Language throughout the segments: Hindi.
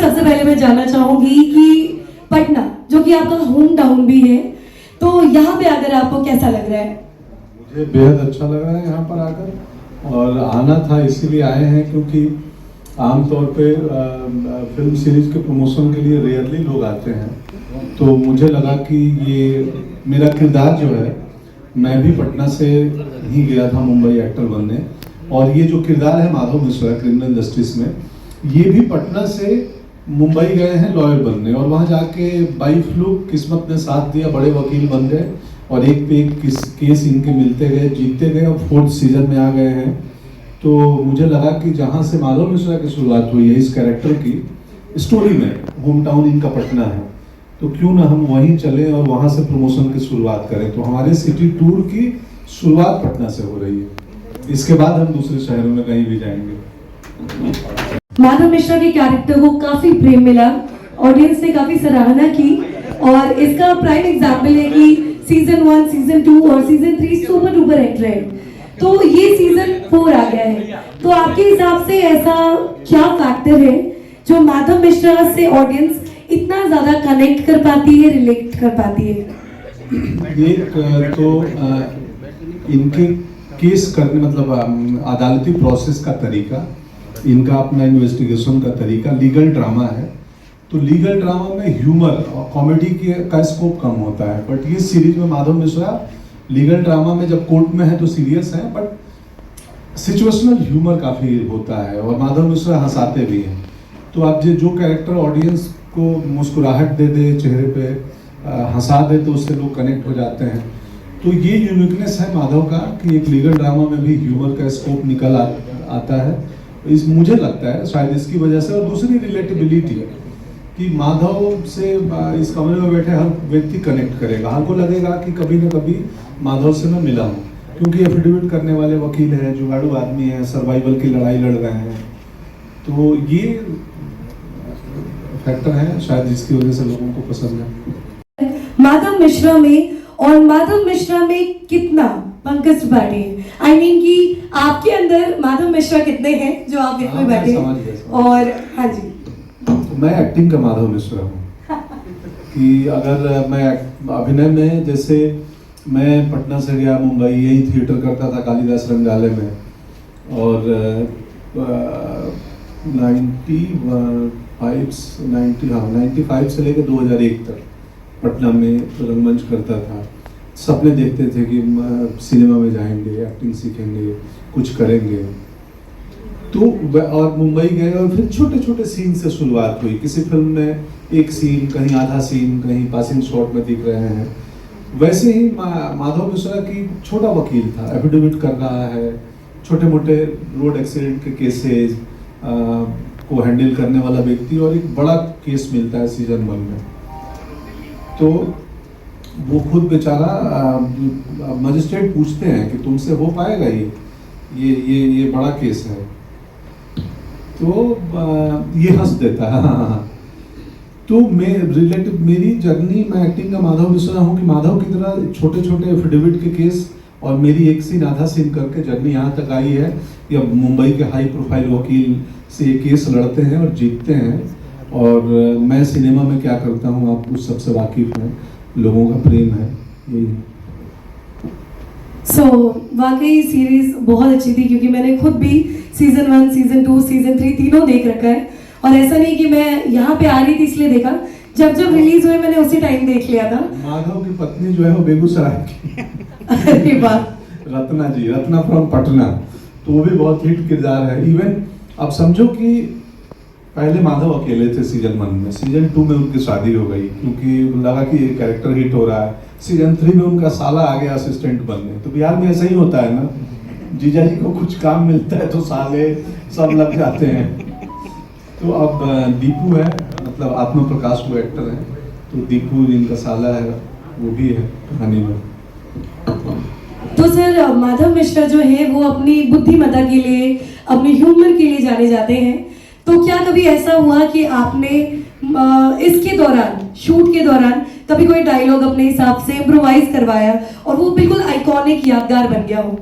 सबसे पहले मैं जानना चाहूंगी कि पटना जो कि आपका होम टाउन भी है, तो यहाँ पे आकर आपको कैसा लग रहा है? मुझे बेहद अच्छा लग रहा है यहाँ पर आकर, और आना था इसीलिए आए हैं क्योंकि आमतौर पे फिल्म सीरीज के प्रमोशन के लिए रेयरली लोग आते हैं। तो मुझे लगा कि ये मेरा किरदार जो है, मैं भी पटना से ही गया था मुंबई एक्टर बनने, और ये जो किरदार है माधव मिश्रा क्रिमिनल जस्टिस में, ये भी पटना से मुंबई गए हैं लॉयर बनने, और वहाँ जाके बाई फ्लूक किस्मत ने साथ दिया, बड़े वकील बन गए और एक पे एक केस इनके मिलते गए, जीतते गए और 4th सीजन में आ गए हैं। तो मुझे लगा कि जहाँ से माधव मिश्रा की शुरुआत हुई है इस कैरेक्टर की स्टोरी में, होम टाउन इनका पटना है, तो क्यों ना हम वहीं चलें और वहाँ से प्रमोशन की शुरुआत करें। तो हमारे सिटी टूर की शुरुआत पटना से हो रही है, इसके बाद हम दूसरे शहरों में कहीं भी जाएंगे। माधव मिश्रा के कैरेक्टर को काफी प्रेम मिला, ऑडियंस ने काफी सराहना की, और इसका प्राइम एग्जाम्पल है कि सीजन 1, सीजन 2 और सीजन 3 सुपर डुपर हिट रहे, तो ये सीजन 4 आ गया है। तो आपके हिसाब से ऐसा क्या फैक्टर है जो माधव मिश्रा से ऑडियंस इतना ज्यादा कनेक्ट कर पाती है, रिलेट कर पाती है? एक तो इनके केस करने, मतलब अदालती प्रोसेस का तरीका, इनका अपना इन्वेस्टिगेशन का तरीका लीगल ड्रामा है। तो लीगल ड्रामा में ह्यूमर और कॉमेडी का स्कोप कम होता है, बट ये सीरीज में माधव मिश्रा लीगल ड्रामा में जब कोर्ट में है तो सीरियस है, बट सिचुएशनल ह्यूमर काफ़ी होता है, और माधव मिश्रा हंसाते भी हैं। तो अब जो कैरेक्टर ऑडियंस को मुस्कुराहट दे दे, चेहरे पे हंसा दे, तो उससे लोग कनेक्ट हो जाते हैं। तो ये यूनिकनेस है माधव का कि एक लीगल ड्रामा में भी ह्यूमर का स्कोप निकल आता है। मुझे लगता है शायद इसकी वजह से, और दूसरी रिलेटेबिलिटी कि माधव से इस कमरे में बैठे हर व्यक्ति कनेक्ट करेगा, हर को लगेगा कि कभी न कभी माधव से मैं मिला हूँ, क्योंकि एफिडेविट करने वाले वकील हैं, जुगाड़ू आदमी हैं, सर्वाइवल की लड़ाई लड़ रहे हैं। तो ये फैक्टर है शायद जिसकी वजह से लोगों को पसंद है माधव मिश्रा में। और माधव मिश्रा में कितना पंकज त्रिपाठी है? आई मीन कि आपके अंदर माधव मिश्रा कितने हैं जो आप इसमें बैठे हैं? और हाँ जी, तो मैं एक्टिंग का माधव मिश्रा हूँ कि अगर मैं अभिनय में, जैसे मैं पटना से गया मुंबई, यही थिएटर करता था कालिदास रंगालय में, और 95 से लेकर 2001 तक पटना में रंगमंच करता था। सपने देखते थे कि सिनेमा में जाएंगे, एक्टिंग सीखेंगे, कुछ करेंगे। तो और मुंबई गए, और फिर छोटे छोटे सीन से शुरुआत हुई। किसी फिल्म में एक सीन, कहीं आधा सीन, कहीं पासिंग शॉट में दिख रहे हैं। वैसे ही माधव मिश्रा की छोटा वकील था, एफिडेविट कर रहा है, छोटे मोटे रोड एक्सीडेंट के केसेस को हैंडल करने वाला व्यक्ति, और एक बड़ा केस मिलता है सीजन 1 में। तो वो खुद बेचारा, मजिस्ट्रेट पूछते हैं कि तुमसे हो पाएगा ये बड़ा केस है, तो ये हंस देता है। तो मेरी जर्नी, मैं एक्टिंग का माधव मिश्रा हूँ कि माधव की तरह छोटे छोटे एफिडेविट के केस, और मेरी एक सीन आधा सीन करके जर्नी यहाँ तक आई है कि अब मुंबई के हाई प्रोफाइल वकील से ये केस लड़ते हैं और जीतते हैं। और मैं सिनेमा में क्या करता हूँ आप उस सबसे वाकिफ हैं, लोगों का प्रेम है, यही है। वाकई सीरीज बहुत अच्छी थी, क्योंकि मैंने खुद भी सीजन 1, सीजन 2, सीजन 3 तीनों देख रखा है, और ऐसा नहीं कि मैं यहाँ पे आ रही थी इसलिए देखा, जब रिलीज हुए मैंने उसी टाइम देख लिया था। माधव की पत्नी जो है वो बेगूसराय की अरे वाह, रत्ना फ्रॉम पटना, तो वो भी बहुत हिट किरदार है। इवन अब समझो कि पहले माधव अकेले थे सीजन 1 में, सीजन 2 में उनकी शादी हो गई क्योंकि लगा कि ये कैरेक्टर हिट हो रहा है। सीजन 3 में उनका साला आ गया असिस्टेंट बनने। तो बिहार में ऐसा ही होता है ना, जीजा जी को कुछ काम मिलता है तो साले सब लग जाते हैं। तो अब दीपू है, मतलब आत्मा प्रकाश वो एक्टर है, तो दीपू जिनका साला है वो भी है कहानी में। तो सर माधव मिश्रा जो है वो अपनी बुद्धिमत्ता के लिए, अपने ह्यूमर के लिए जाने जाते हैं। तो क्या कभी ऐसा हुआ कि आपने इसके दौरान, शूट के दौरान कभी कोई डायलॉग अपने हिसाब से इम्प्रोवाइज करवाया और वो बिल्कुल आइकॉनिक यादगार बन गया हो?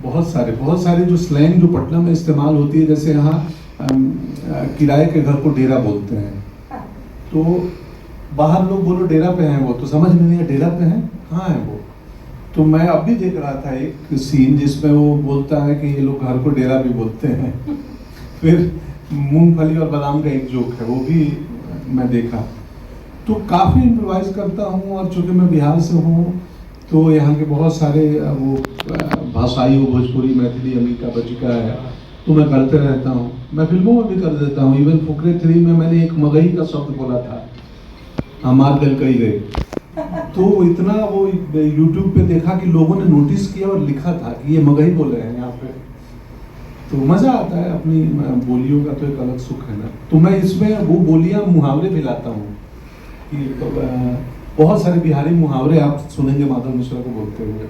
बहुत सारे जो स्लैंग जो पटना में इस्तेमाल होती है, जैसे यहाँ किराए के घर को डेरा बोलते हैं। तो बाहर लोग बोलो डेरा पे हैं वो, तो समझ में नहीं है डेरा पे हैं कहाँ है वो। तो मैं अब भी देख रहा था एक सीन जिसमें वो बोलता है कि ये लोग घर को डेरा भी बोलते हैं। फिर मूंगफली और बादाम का एक जोक है, वो भी मैं देखा। तो काफ़ी इम्प्रोवाइज करता हूँ, और चूँकि मैं बिहार से हूँ तो यहाँ के बहुत सारे वो भाषाई, वो भोजपुरी, मैथिली, अमेरिका बचिका है, तो मैं करते रहता हूँ। मैं फिल्मों में भी कर देता हूँ। इवन फुकरे 3 में मैंने एक मगही का शब्द बोला था, हमार दिल कही गए। तो इतना वो यूट्यूब पे देखा कि लोगों ने नोटिस किया और लिखा था कि ये मगही बोले हैं यहाँ पे। तो मज़ा आता है, अपनी बोलियों का तो एक अलग सुख है ना। तो मैं इसमें वो बोलियाँ, मुहावरे भी लाता हूँ कि बहुत सारे बिहारी मुहावरे आप सुनेंगे माधव मिश्रा को बोलते हुए।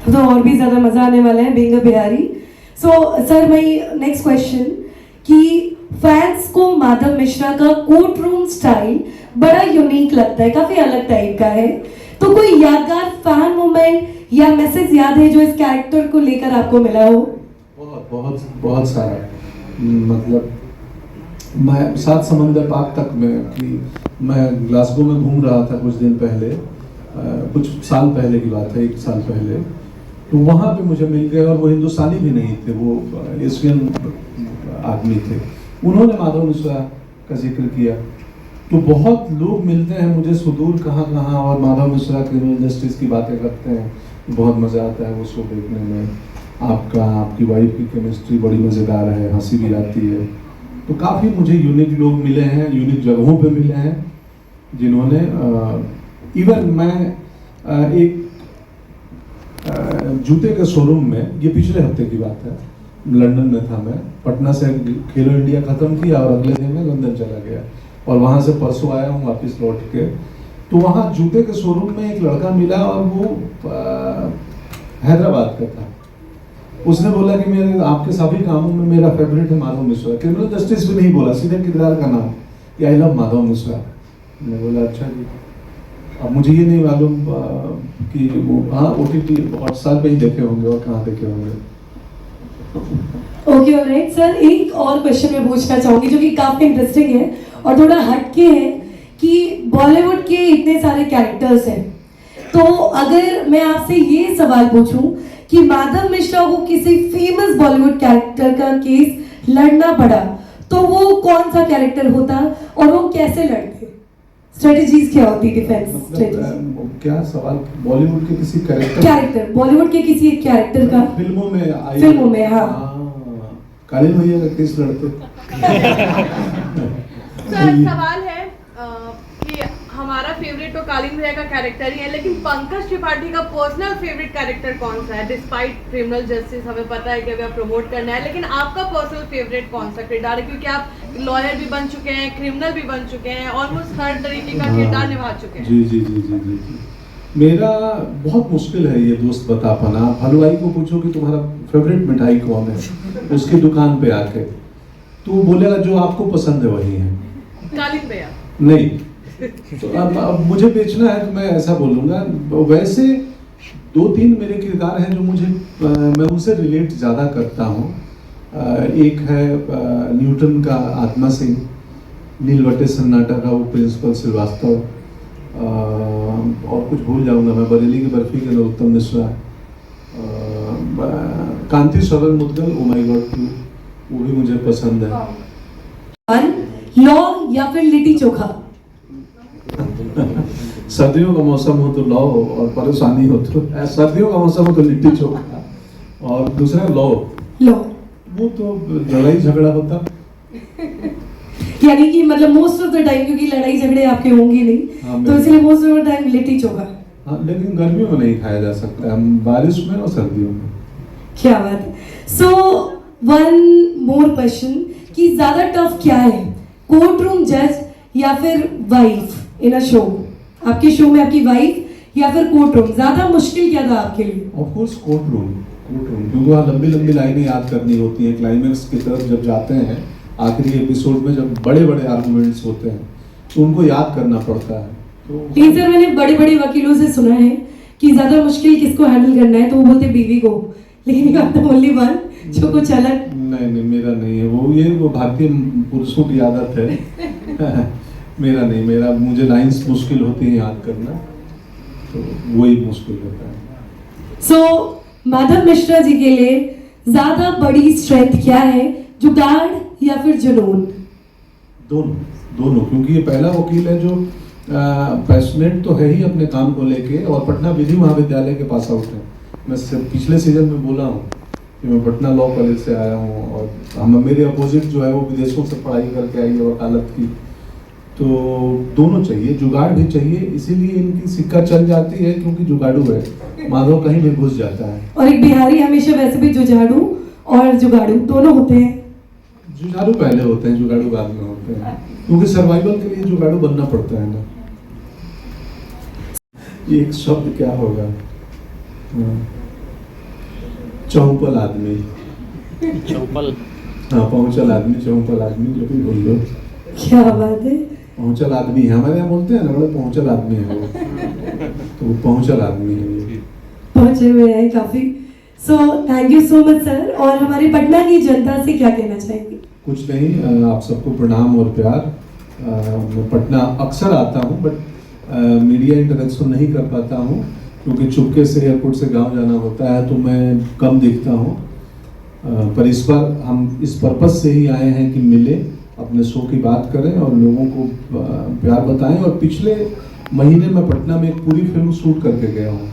तो और भी ज्यादा मजा आने वाला है being a Bihari. So sir, my next question कि फैंस को माधव मिश्रा का कोर्ट रूम स्टाइल बड़ा यूनिक लगता है, काफी अलग टाइप का है। तो कोई यादगार फैन मोमेंट या मैसेज याद है जो इस कैरेक्टर को लेकर आपको मिला हो? बहुत बहुत बहुत सारा। मतलब मैं 7 समंदर पार तक में, कि मैं ग्लासगो में घूम रहा था कुछ दिन पहले, कुछ साल पहले की बात है, 1 साल पहले। तो वहाँ पे मुझे मिल गए, और वो हिंदुस्तानी भी नहीं थे, वो एशियन आदमी थे। उन्होंने माधव मिश्रा का जिक्र किया। तो बहुत लोग मिलते हैं मुझे सुदूर कहाँ कहाँ, और माधव मिश्रा क्रिमिनल जस्टिस की बातें करते हैं। बहुत मज़ा आता है वो शो देखने में। आपकी वाइफ की केमिस्ट्री बड़ी मज़ेदार है, हंसी भी आती है। तो काफ़ी मुझे यूनिक लोग मिले हैं, यूनिक जगहों पे मिले हैं, जिन्होंने इवन मैं एक जूते के शोरूम में, ये पिछले हफ्ते की बात है, लंदन में था मैं। पटना से खेलो इंडिया ख़त्म किया और अगले दिन मैं लंदन चला गया, और वहाँ से परसों आया हूँ वापस लौट के। तो वहाँ जूते के शोरूम में एक लड़का मिला, और वो हैदराबाद का था। उसने बोला कि मेरे आपके सभी कामों में मेरा फेवरेट है माधव मिश्रा। क्रिमिनल जस्टिस भी नहीं बोला, सीधे किरदार का नाम, कि आई लव माधव मिश्रा। मैंने बोला अच्छा जी। अब मुझे ये नहीं मालूम कि वो OTT हॉटस्टार पे ही देखे होंगे और कहाँ देखे होंगे। ओके, ऑलराइट सर, एक और क्वेश्चन मैं पूछना चाहूंगी जो कि काफी इंटरेस्टिंग है और थोड़ा हटके है, कि बॉलीवुड के इतने सारे कैरेक्टर्स हैं, तो अगर मैं आपसे ये सवाल पूछूं कि माधव मिश्रा को किसी फेमस बॉलीवुड कैरेक्टर का केस लड़ना पड़ा, तो वो कौन सा कैरेक्टर होता और वो कैसे लड़ते? स्ट्रेटजीज क्या होती, डिफेंस स्ट्रेटजी? क्या सवाल? बॉलीवुड के किसी कैरेक्टर, बॉलीवुड के किसी एक कैरेक्टर का फिल्मों में फिल्मों में, हाँ। कालीन भैया का केस लड़ते। सर, सवाल है कि हमारा फेवरेट तो कालीन भैया का कैरेक्टर ही है, लेकिन पंकज त्रिपाठी का पर्सनल फेवरेट कैरेक्टर कौन सा है? डिस्पाइट क्रिमिनल जस्टिस, हमें पता है कि अभी आप प्रमोट करना है, लेकिन आपका पर्सनल फेवरेट कौन सा किरदार है? क्योंकि आप लॉयर भी बन चुके हैं, क्रिमिनल भी बन चुके हैं, ऑलमोस्ट हर तरीके का किरदार निभा चुके हैं। जी जी जी जी जी जी। मेरा बहुत मुश्किल है ये दोस्त बता पाना। आप हलवाई को पूछो कि तुम्हारा फेवरेट मिठाई कौन है, उसकी दुकान पे आके, तो वो बोलेगा जो आपको पसंद है वही है। कालीन भैया नहीं, तो अब मुझे बेचना है तो मैं ऐसा बोलूँगा। वैसे 2-3 मेरे किरदार हैं जो मुझे, मैं उनसे रिलेट ज़्यादा करता हूँ। एक है न्यूटन का आत्मा सिंह, नीलवटे सन्नाटा का वो प्रिंसिपल श्रीवास्तव, और कुछ भूल जाऊंगा मैं, बरेली की बर्फी के नरोत्तम मिश्रा, कांति सरल मुद्गल, ओ माय गॉड 2, वो भी मुझे पसंद है। लॉ या फिर लिट्टी चोखा? सर्दियों का मौसम हो तो लौ, और परेशानी हो तो सर्दियों का मौसम हो तो लिट्टी चोखा, और दूसरा लौ। वो तो लड़ाई झगड़ा होता, यानी कि मतलब मोस्ट ऑफ द टाइम, क्योंकि लड़ाई झगड़े आपके होंगे नहीं, हाँ, तो इसलिए most of the time litti chokha. हाँ, लेकिन गर्मियों में नहीं खाया जा सकता, बारिश में और सर्दियों में। क्या बात है। सो वन मोर क्वेश्चन, कि ज्यादा टफ क्या है, कोर्ट रूम जज या फिर वाइफ इन अ शो? आपके शो में आपकी वाइफ या फिर कोर्ट रूम, ज्यादा मुश्किल क्या था आपके लिए? ऑफ कोर्स कोर्ट रूम, क्योंकि वहाँ लंबी लंबी लाइनें याद करनी होती हैं। क्लाइमेक्स की तरफ जब जाते हैं, आखिरी एपिसोड में जब बड़े बड़े आर्गुमेंट्स होते हैं, तो उनको याद करना पड़ता है। लेकिन सर, मैंने बड़े बड़े वकीलों से सुना है कि ज्यादा मुश्किल किसको हैंडल करना है, तो वो बोलते बीवी को, लेकिन you are the only one जो कुछ अलग। नहीं मेरा नहीं है वो भारतीय पुरुषों की आदत है मेरा नहीं, मेरा मुझे लाइंस मुश्किल होती है याद करना, तो वही मुश्किल होता है। सो माधव मिश्रा जी के लिए ज्यादा बड़ी स्ट्रेंथ क्या है, जुगाड़ या फिर जुनून? दोनों, क्योंकि ये पहला वकील है जो पैशनेट तो है ही अपने काम को लेके, और पटना विधि महाविद्यालय के पास आउट है। मैं पिछले सीजन में बोला हूँ कि मैं पटना लॉ कॉलेज से आया हूँ, और मेरे अपोजिट जो है वो विदेशों से पढ़ाई करके आई है वकालत की। तो दोनों चाहिए, जुगाड़ भी चाहिए, इसीलिए इनकी सिक्का चल जाती है क्योंकि जुगाड़ू है। माधव कहीं भी घुस जाता है। और एक बिहारी हमेशा वैसे भी जुझाड़ू और जुगाड़ू दोनों होते हैं। जुगाड़ू पहले होते हैं, जुगाड़ू बाद में होते हैं, क्योंकि सर्वाइवल के लिए जुगाड़ू बनना पड़ता है ना। ये एक शब्द क्या होगा, चौपल आदमी, चौपल, हाँ पहुंचल आदमी, चौपल आदमी, जो भी बोल लो। क्या बात है, पहुंचल आदमी है, हमारे यहाँ बोलते हैं ना, बड़े पहुंचल आदमी है वो, तो वो पहुंचल आदमी है ये। पहुंचे हुए हैं काफी। So thank you so much sir. और हमारे पटना की जनता से क्या कहना चाहेंगे? कुछ नहीं, आप सबको प्रणाम और प्यार। मैं पटना अक्सर आता हूँ, बट मीडिया इंटरेक्शन नहीं कर पाता हूँ क्योंकि चुपके से एयरपोर्ट से गांव जाना होता है, तो मैं कम दिखता हूँ। पर इस बार हम इस पर्पस से ही आए हैं कि मिले, अपने शो की बात करें और लोगों को प्यार बताएं। और पिछले महीने मैं पटना में एक पूरी फिल्म शूट करके गया हूँ,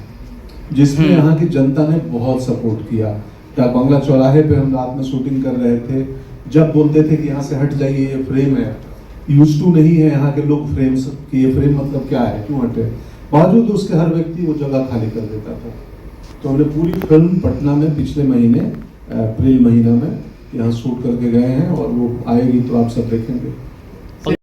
जिसमें यहाँ की जनता ने बहुत सपोर्ट किया। डाक बंगला चौराहे पे हम रात में शूटिंग कर रहे थे, जब बोलते थे कि यहाँ से हट जाइए, ये फ्रेम है, यूज टू नहीं है यहाँ के लोग फ्रेम्स कि ये फ्रेम मतलब क्या है, क्यों हटे, बावजूद उसके हर व्यक्ति वो जगह खाली कर देता था। तो हमने पूरी फिल्म पटना में पिछले महीने अप्रैल महीना में यहाँ शूट करके गए हैं, और वो आएगी तो आप सब देखेंगे।